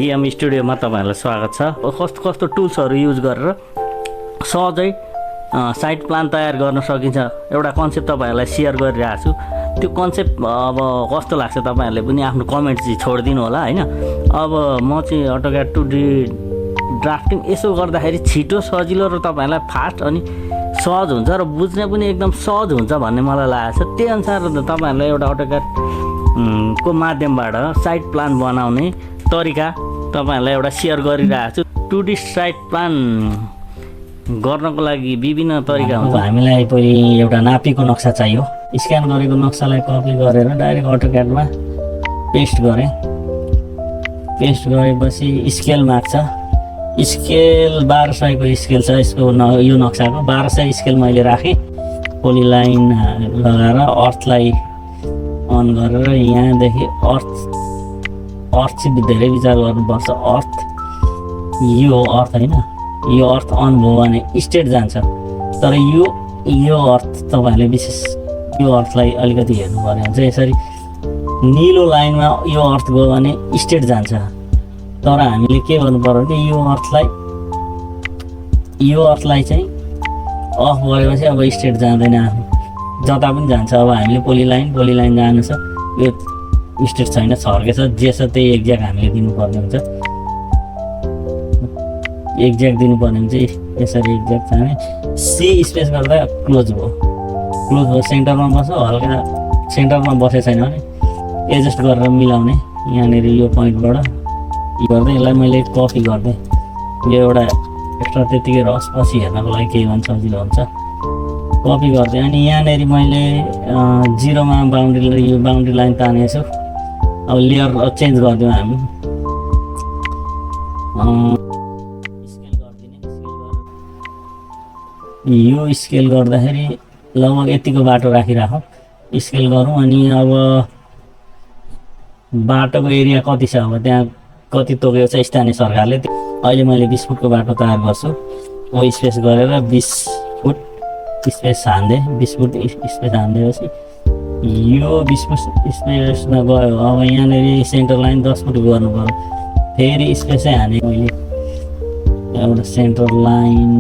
भिएम स्टुडियोमा तपाईहरुलाई स्वागत छ। कस्तो कस्तो टुल्सहरु युज गरेर सहजै साइट प्लान तयार गर्न सकिन्छ एउटा कन्सेप्ट तपाईहरुलाई शेयर गरिरहेको छु। त्यो कन्सेप्ट अब कस्तो लाग्छ तपाईहरुले पनि आफ्नो कमेन्ट चाहिँ छोडिदिनु होला हैन। अब म चाहिँ AutoCAD 2D ड्राफ्टिङ यसो गर्दाखेरि छिटो सजिलो र तपाईहरुलाई फास्ट अनि सहज हुन्छ र बुझ्ने पनि एकदम सहज हुन्छ भन्ने मलाई लागेको छ। त्यही अनुसार तपाईहरुलाई एउटा AutoCAD को माध्यमबाट साइट प्लान बनाउने तरिका तपाईहरुलाई एउटा शेयर गरिरहेको छु। 2D साइट प्लान गर्नको लागि विभिन्न तरिका हुन्छ। हामीलाई पहिले एउटा नापेको नक्सा चाहियो। स्क्यान गरेको नक्सालाई कपी गरेर डाइरेक्ट AutoCAD मा पेस्ट गरे। पेस्ट गरेपछि स्केल माग्छ। स्केल 1200 को स्केल छ यसको यो नक्साको 1200 स्केल मैले राखे। पोलिलाइन लगाएर अर्थलाई अन गरेर यहाँदेखि अर्थ चाहिँ धेरै विचार गर्नुपर्छ। अर्थ यो अर्थ हैन, यो अर्थ अन भयो भने स्टेट जान्छ। तर यो अर्थ तपाईहरुले विशेष यो अर्थलाई अलिकति हेर्नु पर्ने हुन्छ। यसरी नीलो लाइनमा यो अर्थ गयो भने स्टेट जान्छ। तर हामीले के गर्नु पर्यो भने यो अर्थलाई चाहिँ अफ गरेपछि अब स्टेट जाँदैन, जता पनि जान्छ। अब हामीले पोलिलाइन जानु छ, यो स्टेट छैन, छर्केछ। जे छ त्यही एक्ज्याक्ट हामीले दिनुपर्ने हुन्छ। एक्ज्याक्ट दिनुपर्ने हुन्छ। यसरी एक्ज्याक्ट जाने। सी स्पेस गर्दा क्लोज भयो सेन्टरमा बस्छ। हल्का सेन्टरमा बसेको छैन भने एडजस्ट गरेर मिलाउने। यहाँनिर यो पोइन्टबाट गर्दै यसलाई मैले कपी गर्दै यो एउटा एक्स्ट्रा त्यतिकै रस पछि हेर्नको लागि केही भन्छ सजिलो हुन्छ। कपी गर्दै अनि यहाँनिर मैले 0 मा यो बाउन्ड्री लाइन तानेको छु। अब लेयर चेन्ज गरिदिउँ हामी। स्केल गरिदिने। यो स्केल गर्दाखेरि लगभग यतिको बाटो राखिराखौँ। स्केल गरौँ अनि अब बाटोको एरिया कति छ, अब त्यहाँ कति तोकेको छ स्थानीय सरकारले। अहिले मैले 20 फुटको बाटो तयार गर्छु। ओ स्पेस गरेर 20 फुट स्पेस हान्दै 20 फुट स्पेस हान्दैपछि यो 20 फुट स्पेसमा गयो। अब यहाँनिर सेन्टर लाइन 10 फुट गर्नु पर्यो। फेरि स्पेसै हाने मैले एउटा सेन्टर लाइन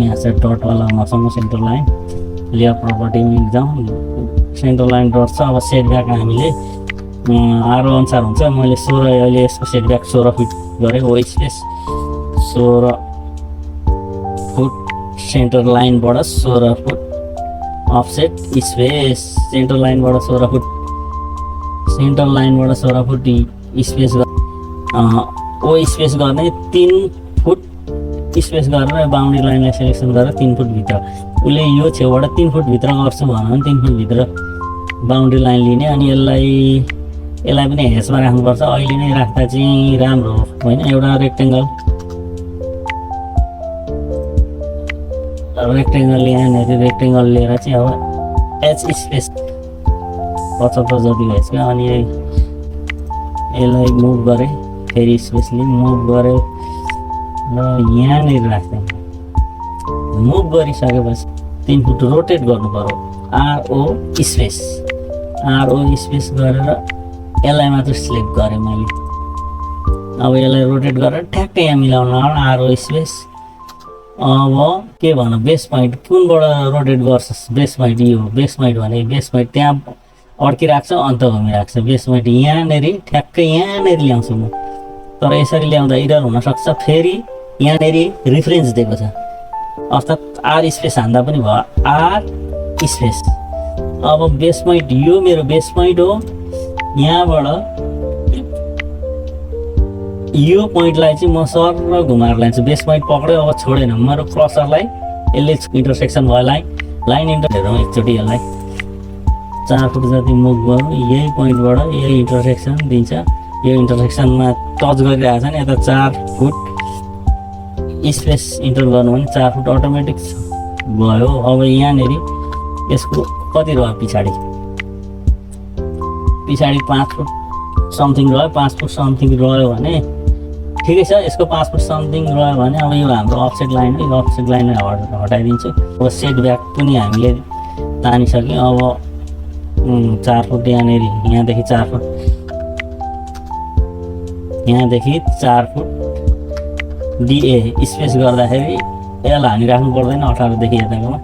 यहाँ चाहिँ डटवाला मसँग सेन्टर लाइन लेयर प्रपर्टीमा जाउँ। सेन्टर लाइन डट छ। अब सेटब्याक हामीले आरो अनुसार हुन्छ। मैले 16 अहिले यसको सेटब्याक 16 फिट गरेँ। ओ space 16 foot centre लाइनबाट 16 foot offset space centre लाइनबाट 16 foot space ओ स्पेस गर्ने 3 फुट स्पेस गरेर बाउन्ड्री लाइनलाई सेलेक्सन गरेर 3 फुट भित्र उसले यो छेउबाट 3 फुट भित्र गर्छु भने 3 फुट भित्र बाउन्ड्री लाइन लिने। अनि यसलाई पनि हेसमा राख्नुपर्छ। अहिले नै राख्दा चाहिँ राम्रो होइन। एउटा रेक्टेङ्गल यहाँनिर रेक्टेङ्गल लिएर चाहिँ अब एच स्पेस 75 जति भएछ। अनि यसलाई मुभ गरेँ। फेरि स्पेसली मुभ गरेँ र यहाँनिर राख्दै मुभ गरिसकेपछि 3 फुट रोटेट गर्नु पर्यो। आरओ स्पेस गरेर यसलाई मात्र सिलेक्ट गरेँ मैले। अब यसलाई रोटेट गरेर ठ्याक्कै यहाँ मिलाउन आरओ स्पेस। अब के भनौँ बेस पोइन्ट कुनबाट रोटेट गर्छस्? बेस पोइन्ट यो बेस पोइन्ट भने बेस पोइन्ट त्यहाँ अड्किरहेको छ, अन्त घुमिरहेको छ। बेस पोइन्ट यहाँनिर ठ्याक्कै यहाँनिर ल्याउँछु म। तर यसरी ल्याउँदा इरर हुनसक्छ। फेरि यहाँनिर रिफरेन्स दिएको छ, अर्थात् आर स्पेस हान्दा पनि भयो। R space. अब बेस पोइन्ट यो मेरो बेस पोइन्ट हो। यहाँबाट यो पोइन्टलाई चाहिँ म सर घुमाएर लान्छु। बेस पोइन्ट पक्ड्यो, अब छोडेन। मेरो क्रसरलाई यसले इन्टरसेक्सन भयो लाइन हेरौँ एकचोटि। यसलाई 4 फुट जति मुभ गरौँ। यही पोइन्टबाट यही इन्टरसेक्सन दिन्छ। यो इन्टरसेक्सनमा टच गरिरहेको छ नि, यता 4 फुट स्पेस इन्टर गर्नु भने 4 फुट अटोमेटिक भयो। अब यहाँनिर यसको कति रह्यो पछाडि 5 फुट समथिङ रह्यो। 5 फुट समथिङ रह्यो भने ठिकै छ। यसको 5 फुट समथिङ रह्यो भने अब यो हाम्रो अफसेट लाइन हो। यो अफसेट लाइनलाई हटाइदिन्छु। अब सेट ब्याक पनि हामीले तानिसक्यौँ। अब 4 फुट यहाँदेखि 4 फुट यहाँदेखि 4 फुट डिए स्पेस गर्दाखेरि यसलाई हामी राख्नु पर्दैन 18 देखि यताकोमा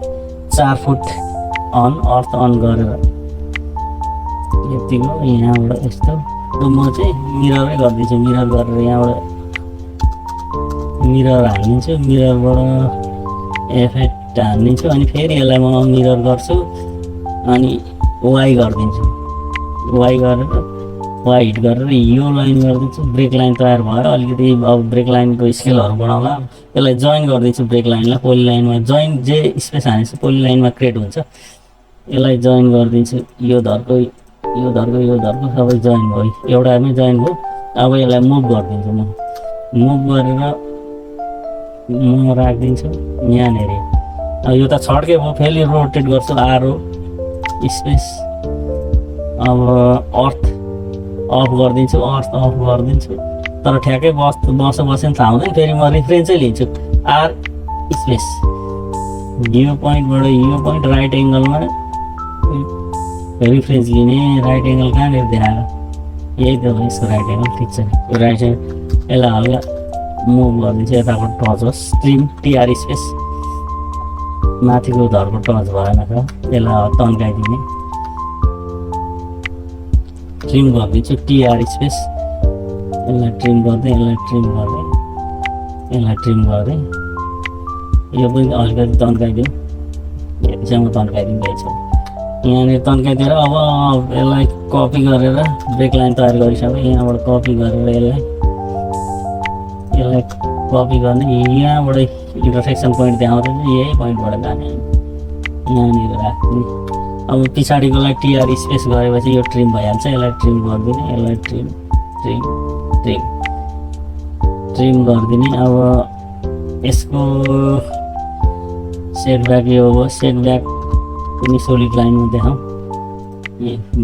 4 फुट अन अर्थ अन गरेर यतिको यहाँबाट यस्तो म चाहिँ मिररै गरिदिन्छु मिरर गरेर यहाँबाट मिरर हालिदिन्छु मिररबाट इफेक्ट हालिदिन्छु अनि फेरि यसलाई म मिरर गर्छु अनि वाइ गरिदिन्छु वाइ गरेर वाइ हिट गरेर यो लाइन गरिदिन्छु ब्रेक लाइन तयार भयो अलिकति अब ब्रेक लाइनको स्केलहरू बढाउँला यसलाई जोइन गरिदिन्छु ब्रेक लाइनलाई पोली लाइनमा जोइन जे स्पेस हानेपछि पोली लाइनमा क्रिएट हुन्छ यसलाई जोइन गरिदिन्छु यो धर्को सबै जोइन भयो एउटामै जोइन भयो अब यसलाई मुभ गरिदिन्छु म मुभ गरेर म राखिदिन्छु यहाँनिर अब यो त छड्के भयो फेरि रोटेट गर्छु आरो स्पेस अब अर्थ अफ गरिदिन्छु अर्थ अफ गरिदिन्छु तर ठ्याक्कै बसेन थाहा हुँदैन फेरि म रिफरेन्सै लिन्छु आर स्पेस यो पोइन्टबाट यो पोइन्ट राइट एङ्गलमा रिफरेन्स लिने राइट एङ्गल कहाँनिर देखाएको यही त हो यसको राइट एङ्गल ठिक छ यो राइट एङ्गल यसलाई हल्का मुभ गरिदिन्छु यताबाट टच होस् स्ट्रिम टिआर स्पेस माथिको धरको टच भएन त यसलाई तन्काइदिने ट्रिम गरिदिन्छु टिआर स्पेस यसलाई ट्रिम गर्दै यो पनि अलिकति तन्काइदिउँ यतिसम्म तन्काइदिँदैछ यहाँनिर तन्काइदिएर अब यसलाई कपी गरेर ब्रेक लाइन तयार गरिसक्यो यहाँबाट कपी गरेर यसलाई कपी गर्ने यहाँबाट इन्टरसेक्सन पोइन्ट देखाउँदैन यही पोइन्टबाट जाने यहाँनिर राख्ने अब पछाडिकोलाई टिआर स्पेस गरेपछि यो ट्रिम भइहाल्छ यसलाई ट्रिम गरिदिने यसलाई ट्रिम गरिदिने अब यसको सेटब्याक यो हो सेटब्याक पनि सोलिड लाइनमा देखाउँ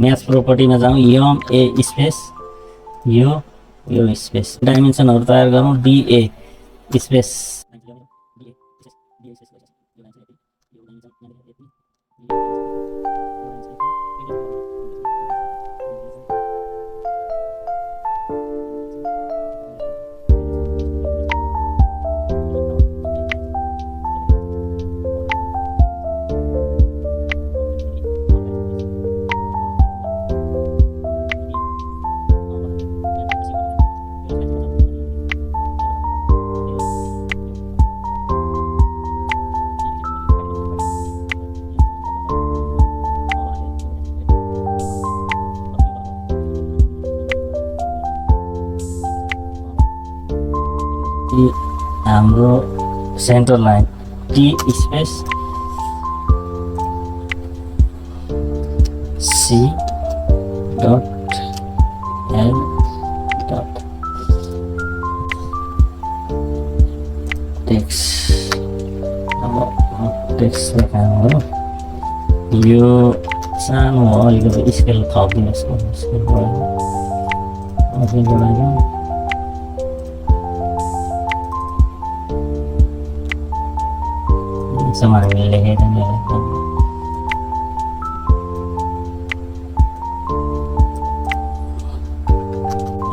म्याच प्रोपर्टीमा जाउँ यम ए स्पेस यो स्पेस डाइमेन्सनहरू तयार गरौँ डिए स्पेस हाम्रो centre line T space C dot L dot text अब टेक्सको काम हो यो सानो हो अलिकति स्केल थपिदिनुहोस् स्केल बढाइदिउँ हामीले लेखेर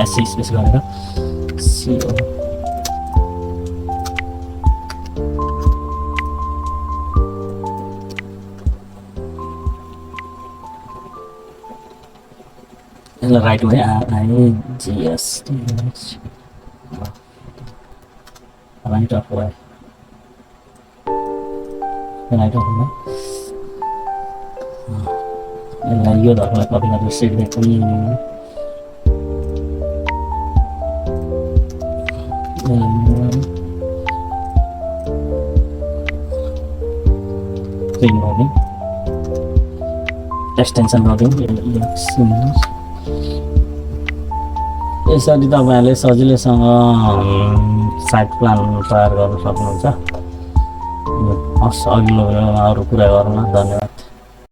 एससी स्पेस गरेर सिओ यसलाई राइटमै IGST write off why write off यसलाई यो धर्मलाई कपी गरेर सेटब्याक पनि ट्रिम गरिदिउँ एक्सटेन्सन गरिदिउँ यसरी तपाईँहरूले सजिलैसँग साइट प्लान तयार गर्न सक्नुहुन्छ हस् अघिल्लो अरू कुरा गरौँ न धन्यवाद।